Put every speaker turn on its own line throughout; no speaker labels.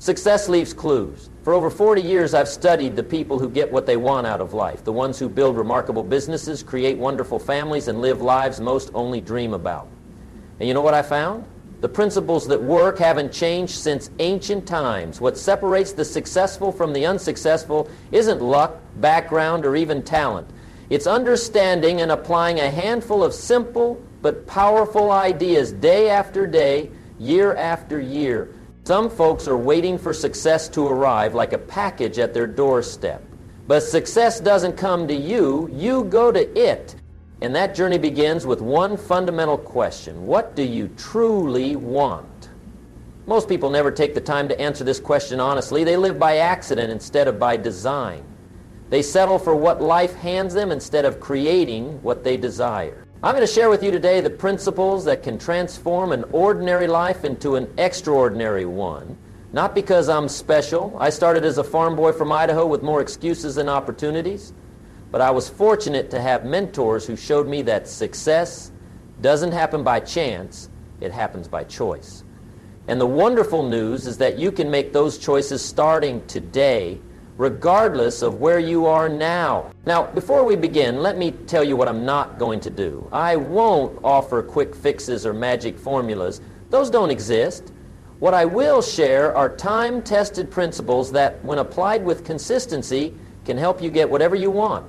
Success leaves clues. For over 40 years, I've studied the people who get what they want out of life, the ones who build remarkable businesses, create wonderful families, and live lives most only dream about. And you know what I found? The principles that work haven't changed since ancient times. What separates the successful from the unsuccessful isn't luck, background, or even talent. It's understanding and applying a handful of simple but powerful ideas day after day, year after year. Some folks are waiting for success to arrive like a package at their doorstep. But success doesn't come to you, you go to it. And that journey begins with one fundamental question. What do you truly want? Most people never take the time to answer this question honestly. They live by accident instead of by design. They settle for what life hands them instead of creating what they desire. I'm going to share with you today the principles that can transform an ordinary life into an extraordinary one. Not because I'm special. I started as a farm boy from Idaho with more excuses than opportunities. But I was fortunate to have mentors who showed me that success doesn't happen by chance, it happens by choice. And the wonderful news is that you can make those choices starting today, regardless of where you are now. Now, before we begin, let me tell you what I'm not going to do. I won't offer quick fixes or magic formulas. Those don't exist. What I will share are time-tested principles that, when applied with consistency, can help you get whatever you want.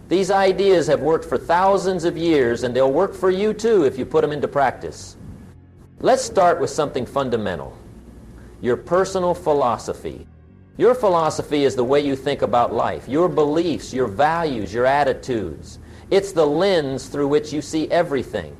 These ideas have worked for thousands of years, and they'll work for you too if you put them into practice. Let's start with something fundamental. Your personal philosophy. Your philosophy is the way you think about life, your beliefs, your values, your attitudes. It's the lens through which you see everything.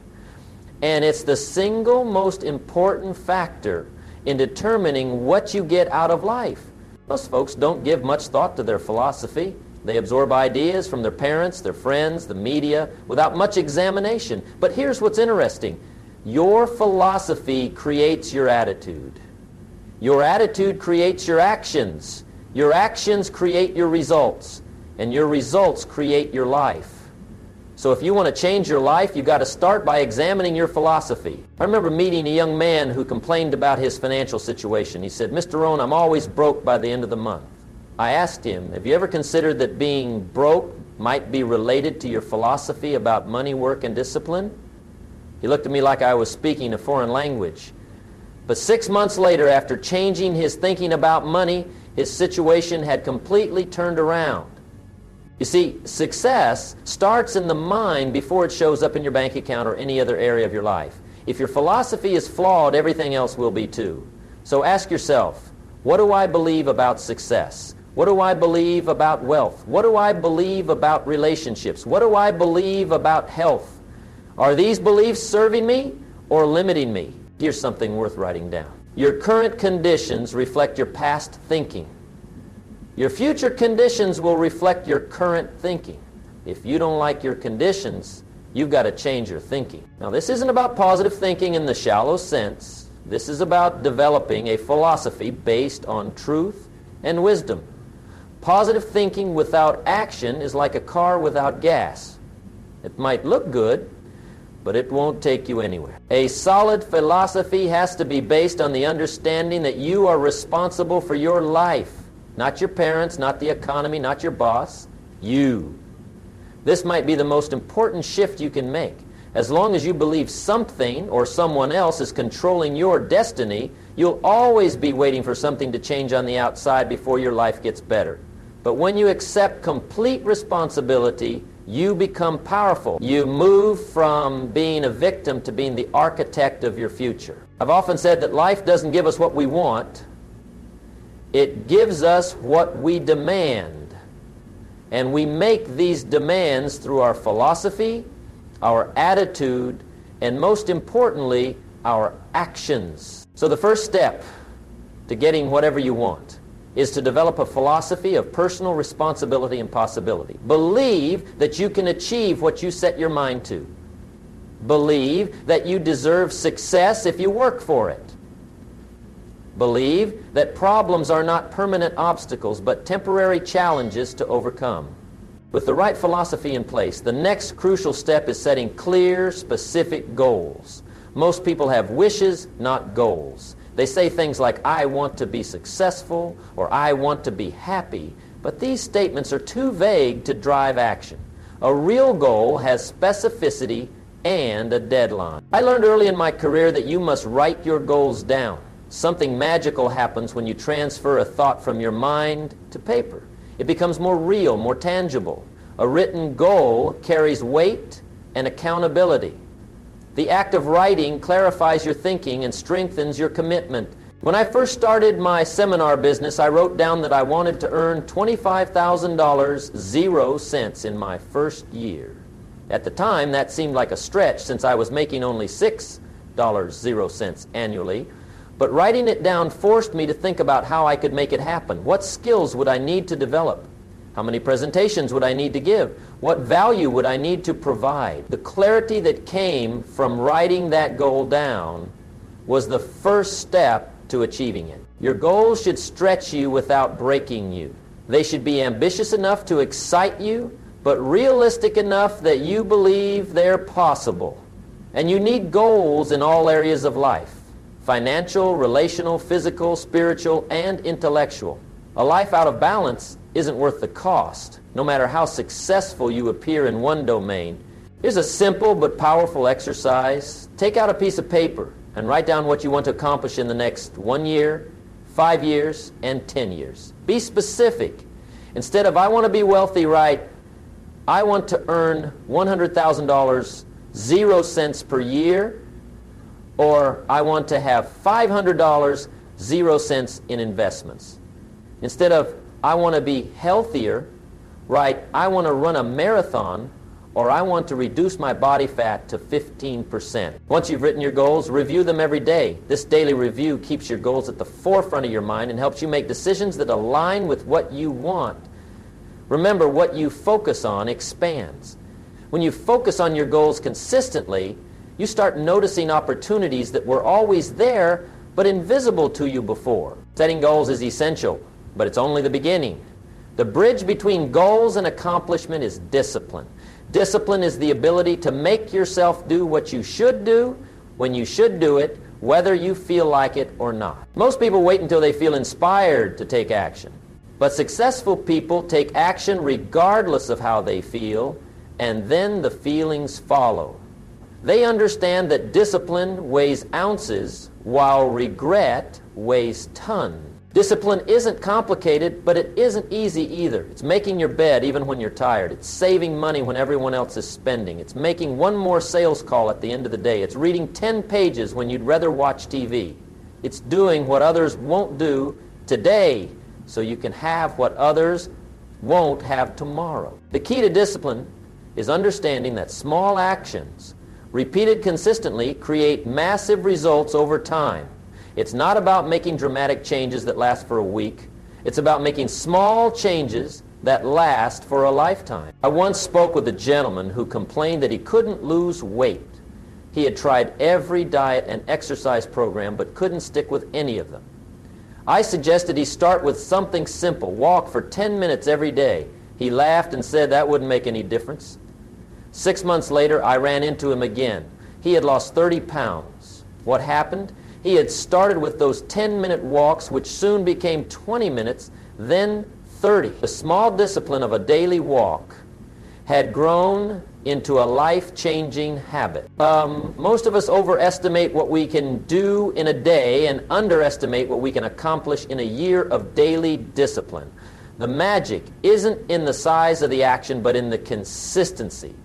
And it's the single most important factor in determining what you get out of life. Most folks don't give much thought to their philosophy. They absorb ideas from their parents, their friends, the media, without much examination. But here's what's interesting. Your philosophy creates your attitude. Your attitude creates your actions. Your actions create your results. And your results create your life. So if you want to change your life, you've got to start by examining your philosophy. I remember meeting a young man who complained about his financial situation. He said, "Mr. Rohn, I'm always broke by the end of the month." I asked him, "Have you ever considered that being broke might be related to your philosophy about money, work, and discipline?" He looked at me like I was speaking a foreign language. But 6 months later, after changing his thinking about money, his situation had completely turned around. You see, success starts in the mind before it shows up in your bank account or any other area of your life. If your philosophy is flawed, everything else will be too. So ask yourself, what do I believe about success? What do I believe about wealth? What do I believe about relationships? What do I believe about health? Are these beliefs serving me or limiting me? Here's something worth writing down. Your current conditions reflect your past thinking. Your future conditions will reflect your current thinking. If you don't like your conditions, you've got to change your thinking. Now, this isn't about positive thinking in the shallow sense. This is about developing a philosophy based on truth and wisdom. Positive thinking without action is like a car without gas. It might look good, but it won't take you anywhere. A solid philosophy has to be based on the understanding that you are responsible for your life. Not your parents, not the economy, not your boss. You. This might be the most important shift you can make. As long as you believe something or someone else is controlling your destiny, you'll always be waiting for something to change on the outside before your life gets better. But when you accept complete responsibility, you become powerful. You move from being a victim to being the architect of your future. I've often said that life doesn't give us what we want. It gives us what we demand. And we make these demands through our philosophy, our attitude, and most importantly, our actions. So the first step to getting whatever you want is to develop a philosophy of personal responsibility and possibility. Believe that you can achieve what you set your mind to. Believe that you deserve success if you work for it. Believe that problems are not permanent obstacles, but temporary challenges to overcome. With the right philosophy in place, the next crucial step is setting clear, specific goals. Most people have wishes, not goals. They say things like, I want to be successful, or I want to be happy, but these statements are too vague to drive action. A real goal has specificity and a deadline. I learned early in my career that you must write your goals down. Something magical happens when you transfer a thought from your mind to paper. It becomes more real, more tangible. A written goal carries weight and accountability. The act of writing clarifies your thinking and strengthens your commitment. When I first started my seminar business, I wrote down that I wanted to earn $25,000, 0 cents in my first year. At the time, that seemed like a stretch since I was making only $6, 0 cents annually. But writing it down forced me to think about how I could make it happen. What skills would I need to develop? How many presentations would I need to give? What value would I need to provide? The clarity that came from writing that goal down was the first step to achieving it. Your goals should stretch you without breaking you. They should be ambitious enough to excite you, but realistic enough that you believe they're possible. And you need goals in all areas of life: financial, relational, physical, spiritual, and intellectual. A life out of balance isn't worth the cost, no matter how successful you appear in one domain. Here's a simple but powerful exercise. Take out a piece of paper and write down what you want to accomplish in the next 1 year, 5 years, and 10 years. Be specific. Instead of, I want to be wealthy, write, I want to earn $100,000, 0 cents per year, or I want to have $500, 0 cents in investments. Instead of, I want to be healthier, write, I want to run a marathon, or I want to reduce my body fat to 15%. Once you've written your goals, review them every day. This daily review keeps your goals at the forefront of your mind and helps you make decisions that align with what you want. Remember, what you focus on expands. When you focus on your goals consistently, you start noticing opportunities that were always there but invisible to you before. Setting goals is essential, but it's only the beginning. The bridge between goals and accomplishment is discipline. Discipline is the ability to make yourself do what you should do when you should do it, whether you feel like it or not. Most people wait until they feel inspired to take action. But successful people take action regardless of how they feel, and then the feelings follow. They understand that discipline weighs ounces while regret weighs tons. Discipline isn't complicated, but it isn't easy either. It's making your bed even when you're tired. It's saving money when everyone else is spending. It's making one more sales call at the end of the day. It's reading 10 pages when you'd rather watch TV. It's doing what others won't do today so you can have what others won't have tomorrow. The key to discipline is understanding that small actions repeated consistently create massive results over time. It's not about making dramatic changes that last for a week. It's about making small changes that last for a lifetime. I once spoke with a gentleman who complained that he couldn't lose weight. He had tried every diet and exercise program but couldn't stick with any of them. I suggested he start with something simple, walk for 10 minutes every day. He laughed and said that wouldn't make any difference. 6 months later, I ran into him again. He had lost 30 pounds. What happened? He had started with those 10-minute walks, which soon became 20 minutes, then 30. The small discipline of a daily walk had grown into a life-changing habit. Most of us overestimate what we can do in a day and underestimate what we can accomplish in a year of daily discipline. The magic isn't in the size of the action, but in the consistency.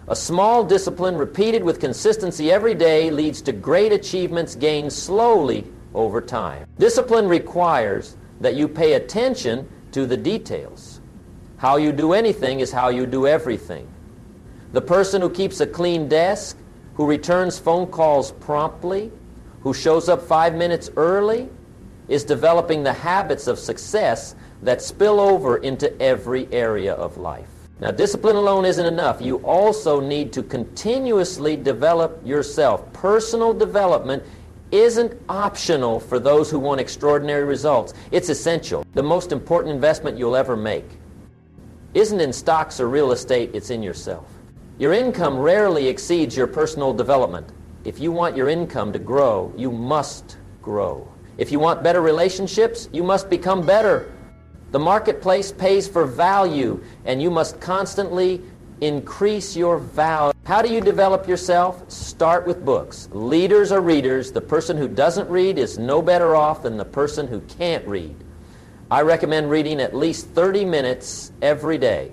A small discipline repeated with consistency every day leads to great achievements gained slowly over time. Discipline requires that you pay attention to the details. How you do anything is how you do everything. The person who keeps a clean desk, who returns phone calls promptly, who shows up 5 minutes early, is developing the habits of success that spill over into every area of life. Now, discipline alone isn't enough. You also need to continuously develop yourself. Personal development isn't optional for those who want extraordinary results. It's essential. The most important investment you'll ever make isn't in stocks or real estate, it's in yourself. Your income rarely exceeds your personal development. If you want your income to grow, you must grow. If you want better relationships, you must become better. The marketplace pays for value, and you must constantly increase your value. How do you develop yourself? Start with books. Leaders are readers. The person who doesn't read is no better off than the person who can't read. I recommend reading at least 30 minutes every day.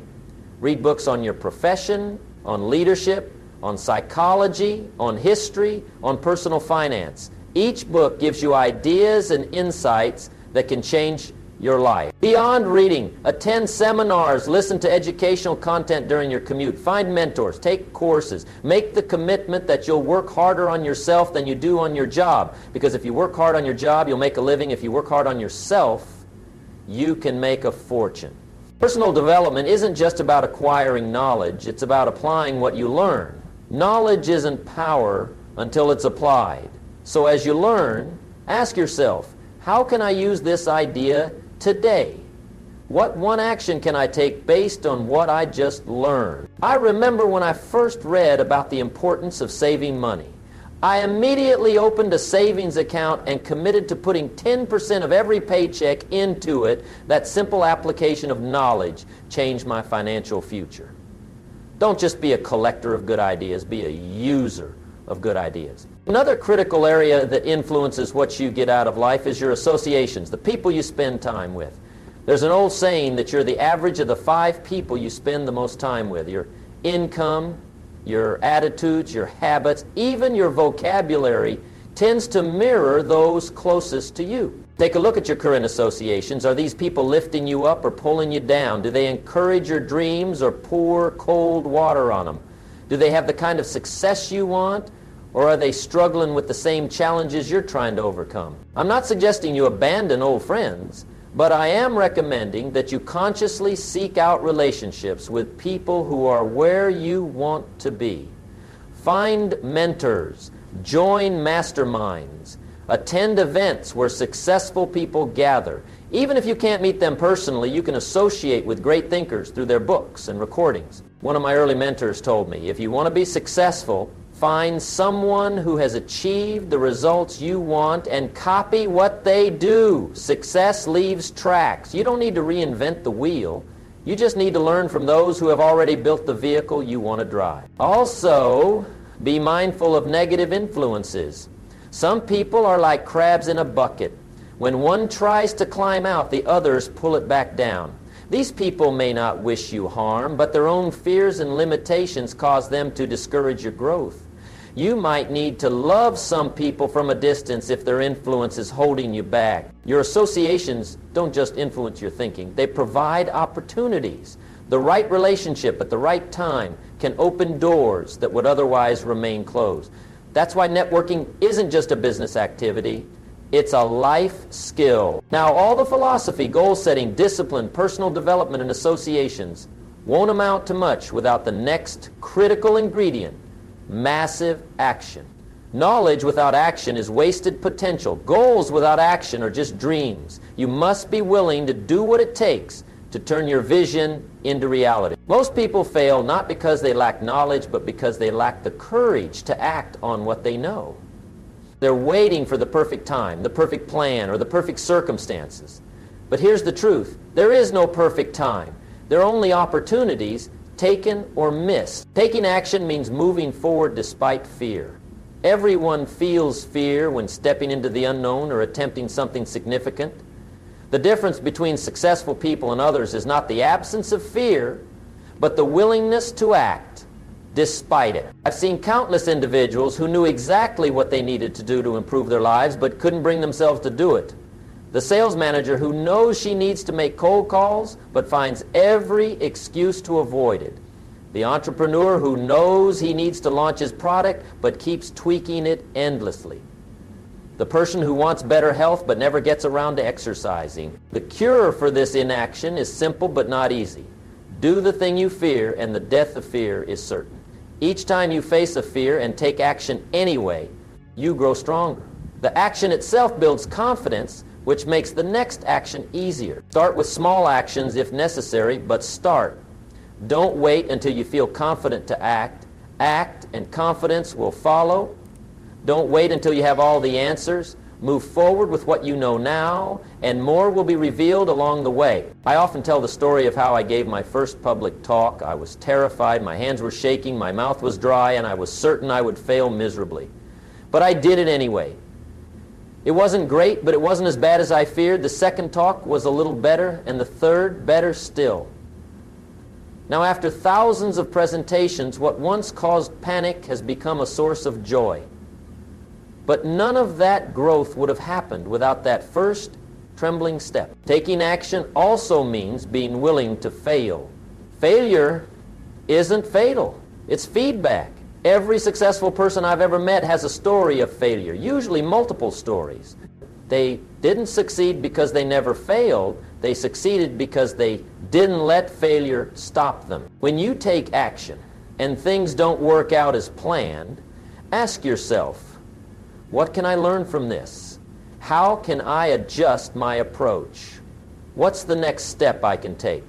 Read books on your profession, on leadership, on psychology, on history, on personal finance. Each book gives you ideas and insights that can change your life. Beyond reading, attend seminars, listen to educational content during your commute, find mentors, take courses, make the commitment that you'll work harder on yourself than you do on your job. Because if you work hard on your job, you'll make a living. If you work hard on yourself, you can make a fortune. Personal development isn't just about acquiring knowledge, it's about applying what you learn. Knowledge isn't power until it's applied. So as you learn, ask yourself, how can I use this idea today? What one action can I take based on what I just learned? I remember when I first read about the importance of saving money. I immediately opened a savings account and committed to putting 10% of every paycheck into it. That simple application of knowledge changed my financial future. Don't just be a collector of good ideas, be a user of good ideas. Another critical area that influences what you get out of life is your associations, the people you spend time with. There's an old saying that you're the average of the 5 people you spend the most time with. Your income, your attitudes, your habits, even your vocabulary tends to mirror those closest to you. Take a look at your current associations. Are these people lifting you up or pulling you down? Do they encourage your dreams or pour cold water on them? Do they have the kind of success you want? Or are they struggling with the same challenges you're trying to overcome? I'm not suggesting you abandon old friends, but I am recommending that you consciously seek out relationships with people who are where you want to be. Find mentors, join masterminds, attend events where successful people gather. Even if you can't meet them personally, you can associate with great thinkers through their books and recordings. One of my early mentors told me, if you want to be successful, find someone who has achieved the results you want and copy what they do. Success leaves tracks. You don't need to reinvent the wheel. You just need to learn from those who have already built the vehicle you want to drive. Also, be mindful of negative influences. Some people are like crabs in a bucket. When one tries to climb out, the others pull it back down. These people may not wish you harm, but their own fears and limitations cause them to discourage your growth. You might need to love some people from a distance if their influence is holding you back. Your associations don't just influence your thinking. They provide opportunities. The right relationship at the right time can open doors that would otherwise remain closed. That's why networking isn't just a business activity. It's a life skill. Now, all the philosophy, goal setting, discipline, personal development, and associations won't amount to much without the next critical ingredient, massive action. Knowledge without action is wasted potential. Goals without action are just dreams. You must be willing to do what it takes to turn your vision into reality. Most people fail not because they lack knowledge, but because they lack the courage to act on what they know. They're waiting for the perfect time, the perfect plan, or the perfect circumstances. But here's the truth. There is no perfect time. There are only opportunities taken or missed. Taking action means moving forward despite fear. Everyone feels fear when stepping into the unknown or attempting something significant. The difference between successful people and others is not the absence of fear, but the willingness to act despite it. I've seen countless individuals who knew exactly what they needed to do to improve their lives, but couldn't bring themselves to do it. The sales manager who knows she needs to make cold calls, but finds every excuse to avoid it. The entrepreneur who knows he needs to launch his product, but keeps tweaking it endlessly. The person who wants better health, but never gets around to exercising. The cure for this inaction is simple, but not easy. Do the thing you fear, and the death of fear is certain. Each time you face a fear and take action anyway, you grow stronger. The action itself builds confidence, which makes the next action easier. Start with small actions if necessary, but start. Don't wait until you feel confident to act. Act and confidence will follow. Don't wait until you have all the answers. Move forward with what you know now, and more will be revealed along the way. I often tell the story of how I gave my first public talk. I was terrified, my hands were shaking, my mouth was dry, and I was certain I would fail miserably. But I did it anyway. It wasn't great, but it wasn't as bad as I feared. The second talk was a little better, and the third better still. Now, after thousands of presentations, what once caused panic has become a source of joy. But none of that growth would have happened without that first trembling step. Taking action also means being willing to fail. Failure isn't fatal. It's feedback. Every successful person I've ever met has a story of failure, usually multiple stories. They didn't succeed because they never failed. They succeeded because they didn't let failure stop them. When you take action and things don't work out as planned, ask yourself, what can I learn from this? How can I adjust my approach? What's the next step I can take?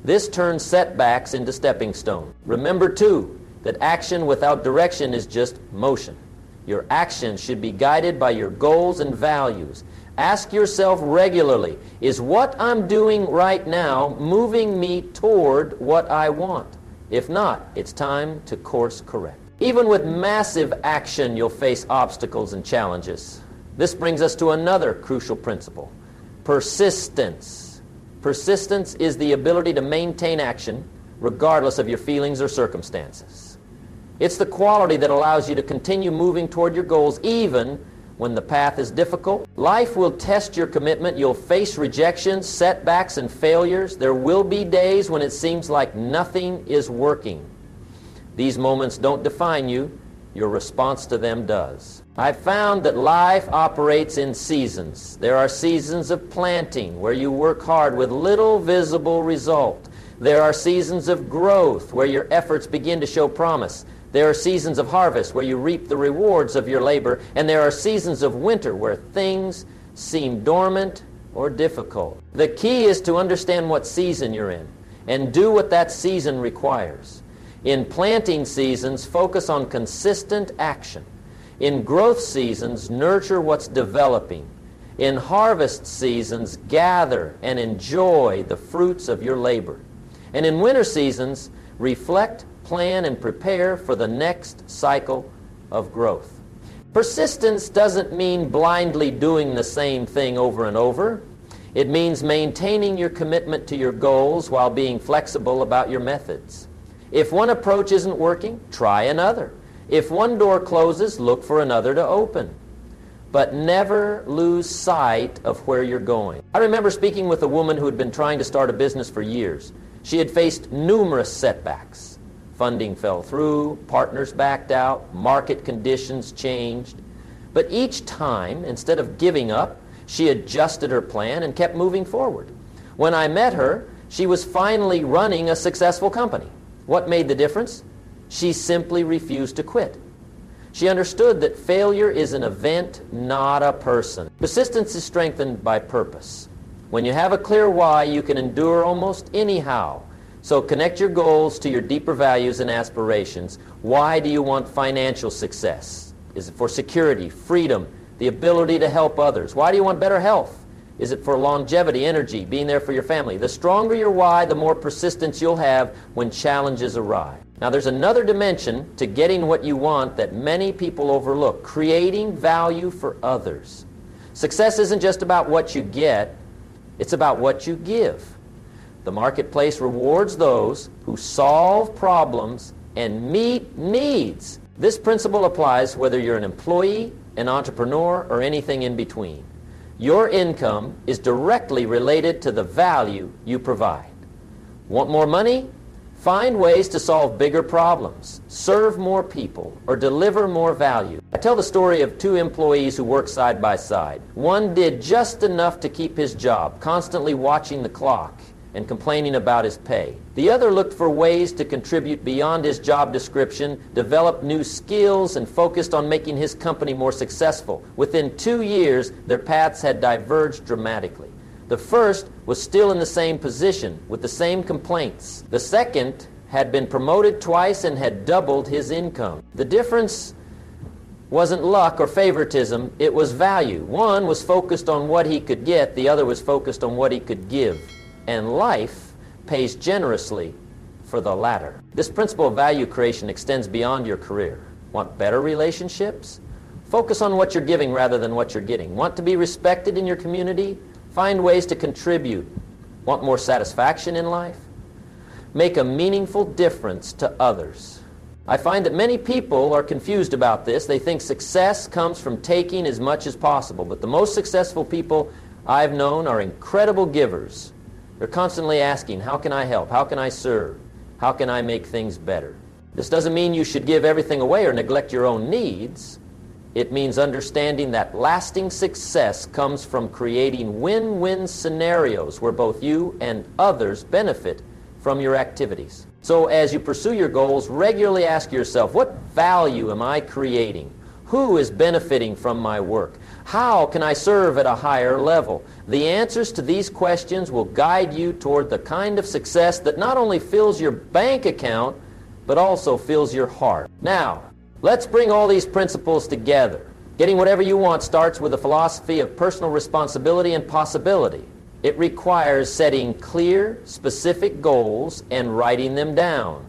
This turns setbacks into stepping stones. Remember, too, that action without direction is just motion. Your actions should be guided by your goals and values. Ask yourself regularly, is what I'm doing right now moving me toward what I want? If not, it's time to course correct. Even with massive action, you'll face obstacles and challenges. This brings us to another crucial principle: persistence. Persistence is the ability to maintain action regardless of your feelings or circumstances. It's the quality that allows you to continue moving toward your goals even when the path is difficult. Life will test your commitment. You'll face rejections, setbacks, and failures. There will be days when it seems like nothing is working. These moments don't define you. Your response to them does. I've found that life operates in seasons. There are seasons of planting where you work hard with little visible result. There are seasons of growth where your efforts begin to show promise. There are seasons of harvest where you reap the rewards of your labor. And there are seasons of winter where things seem dormant or difficult. The key is to understand what season you're in and do what that season requires. In planting seasons, focus on consistent action. In growth seasons, nurture what's developing. In harvest seasons, gather and enjoy the fruits of your labor. And in winter seasons, reflect, plan, and prepare for the next cycle of growth. Persistence doesn't mean blindly doing the same thing over and over. It means maintaining your commitment to your goals while being flexible about your methods. If one approach isn't working, try another. If one door closes, look for another to open. But never lose sight of where you're going. I remember speaking with a woman who had been trying to start a business for years. She had faced numerous setbacks. Funding fell through, partners backed out, market conditions changed. But each time, instead of giving up, she adjusted her plan and kept moving forward. When I met her, she was finally running a successful company. What made the difference? She simply refused to quit. She understood that failure is an event, not a person. Persistence is strengthened by purpose. When you have a clear why, you can endure almost anyhow. So connect your goals to your deeper values and aspirations. Why do you want financial success? Is it for security, freedom, the ability to help others? Why do you want better health? Is it for longevity, energy, being there for your family? The stronger your why, the more persistence you'll have when challenges arise. Now, there's another dimension to getting what you want that many people overlook: creating value for others. Success isn't just about what you get, it's about what you give. The marketplace rewards those who solve problems and meet needs. This principle applies whether you're an employee, an entrepreneur, or anything in between. Your income is directly related to the value you provide. Want more money? Find ways to solve bigger problems, serve more people, or deliver more value. I tell the story of two employees who work side by side. One did just enough to keep his job, constantly watching the clock and complaining about his pay. The other looked for ways to contribute beyond his job description, developed new skills, and focused on making his company more successful. Within 2 years, their paths had diverged dramatically. The first was still in the same position, with the same complaints. The second had been promoted twice and had doubled his income. The difference wasn't luck or favoritism, it was value. One was focused on what he could get, the other was focused on what he could give. And life pays generously for the latter. This principle of value creation extends beyond your career. Want better relationships? Focus on what you're giving rather than what you're getting. Want to be respected in your community? Find ways to contribute. Want more satisfaction in life? Make a meaningful difference to others. I find that many people are confused about this. They think success comes from taking as much as possible. But the most successful people I've known are incredible givers. They're constantly asking, how can I help? How can I serve? How can I make things better? This doesn't mean you should give everything away or neglect your own needs. It means understanding that lasting success comes from creating win-win scenarios where both you and others benefit from your activities. So as you pursue your goals, regularly ask yourself, what value am I creating? Who is benefiting from my work? How can I serve at a higher level? The answers to these questions will guide you toward the kind of success that not only fills your bank account, but also fills your heart. Now, let's bring all these principles together. Getting whatever you want starts with a philosophy of personal responsibility and possibility. It requires setting clear, specific goals and writing them down.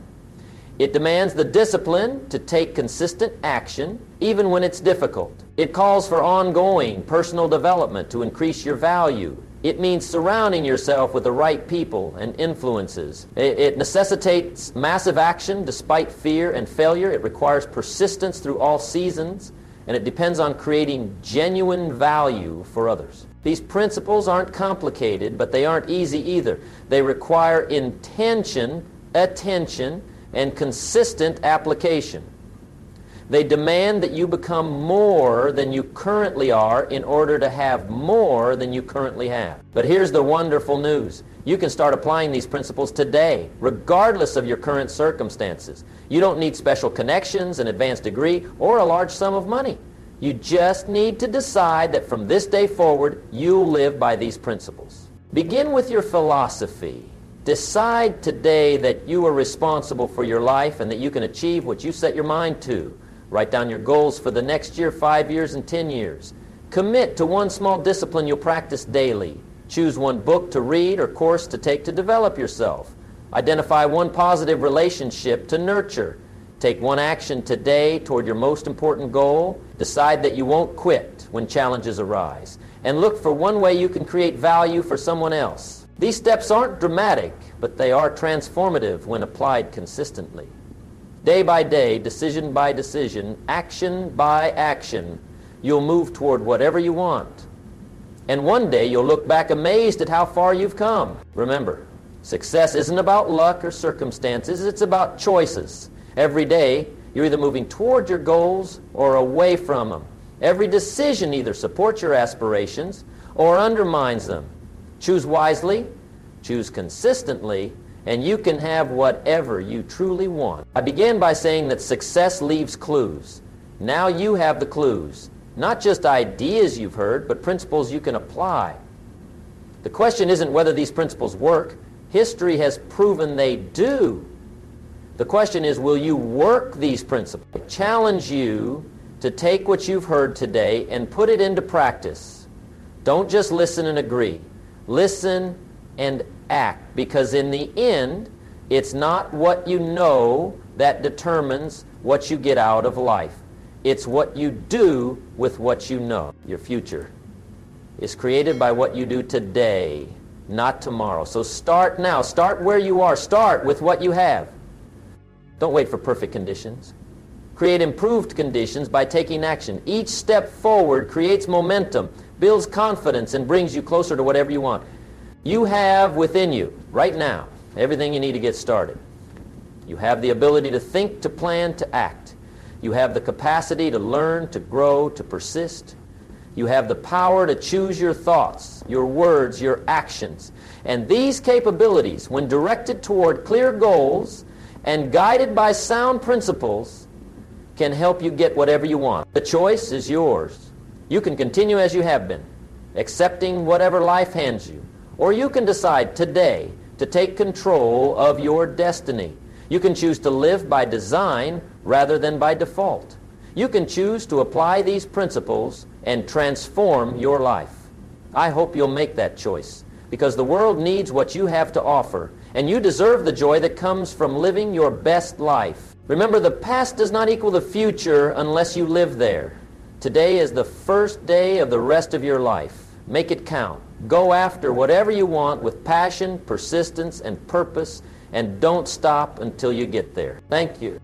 It demands the discipline to take consistent action, even when it's difficult. It calls for ongoing personal development to increase your value. It means surrounding yourself with the right people and influences. It necessitates massive action despite fear and failure. It requires persistence through all seasons, and it depends on creating genuine value for others. These principles aren't complicated, but they aren't easy either. They require intention, attention, and consistent application. They demand that you become more than you currently are in order to have more than you currently have. But here's the wonderful news. You can start applying these principles today, regardless of your current circumstances. You don't need special connections, an advanced degree, or a large sum of money. You just need to decide that from this day forward, you'll live by these principles. Begin with your philosophy. Decide today that you are responsible for your life and that you can achieve what you set your mind to. Write down your goals for the next year, 5 years, and 10 years. Commit to one small discipline you'll practice daily. Choose one book to read or course to take to develop yourself. Identify one positive relationship to nurture. Take one action today toward your most important goal. Decide that you won't quit when challenges arise. And look for one way you can create value for someone else. These steps aren't dramatic, but they are transformative when applied consistently. Day by day, decision by decision, action by action, you'll move toward whatever you want. And one day you'll look back amazed at how far you've come. Remember, success isn't about luck or circumstances, it's about choices. Every day, you're either moving toward your goals or away from them. Every decision either supports your aspirations or undermines them. Choose wisely, choose consistently, and you can have whatever you truly want. I began by saying that success leaves clues. Now you have the clues. Not just ideas you've heard, but principles you can apply. The question isn't whether these principles work. History has proven they do. The question is, will you work these principles? I challenge you to take what you've heard today and put it into practice. Don't just listen and agree. Listen and act, because in the end, it's not what you know that determines what you get out of life. It's what you do with what you know. Your future is created by what you do today, not tomorrow. So start now. Start where you are. Start with what you have. Don't wait for perfect conditions. Create improved conditions by taking action. Each step forward creates momentum, builds confidence, and brings you closer to whatever you want. You have within you, right now, everything you need to get started. You have the ability to think, to plan, to act. You have the capacity to learn, to grow, to persist. You have the power to choose your thoughts, your words, your actions. And these capabilities, when directed toward clear goals and guided by sound principles, can help you get whatever you want. The choice is yours. You can continue as you have been, accepting whatever life hands you. Or you can decide today to take control of your destiny. You can choose to live by design rather than by default. You can choose to apply these principles and transform your life. I hope you'll make that choice, because the world needs what you have to offer, and you deserve the joy that comes from living your best life. Remember, the past does not equal the future unless you live there. Today is the first day of the rest of your life. Make it count. Go after whatever you want with passion, persistence, and purpose, and don't stop until you get there. Thank you.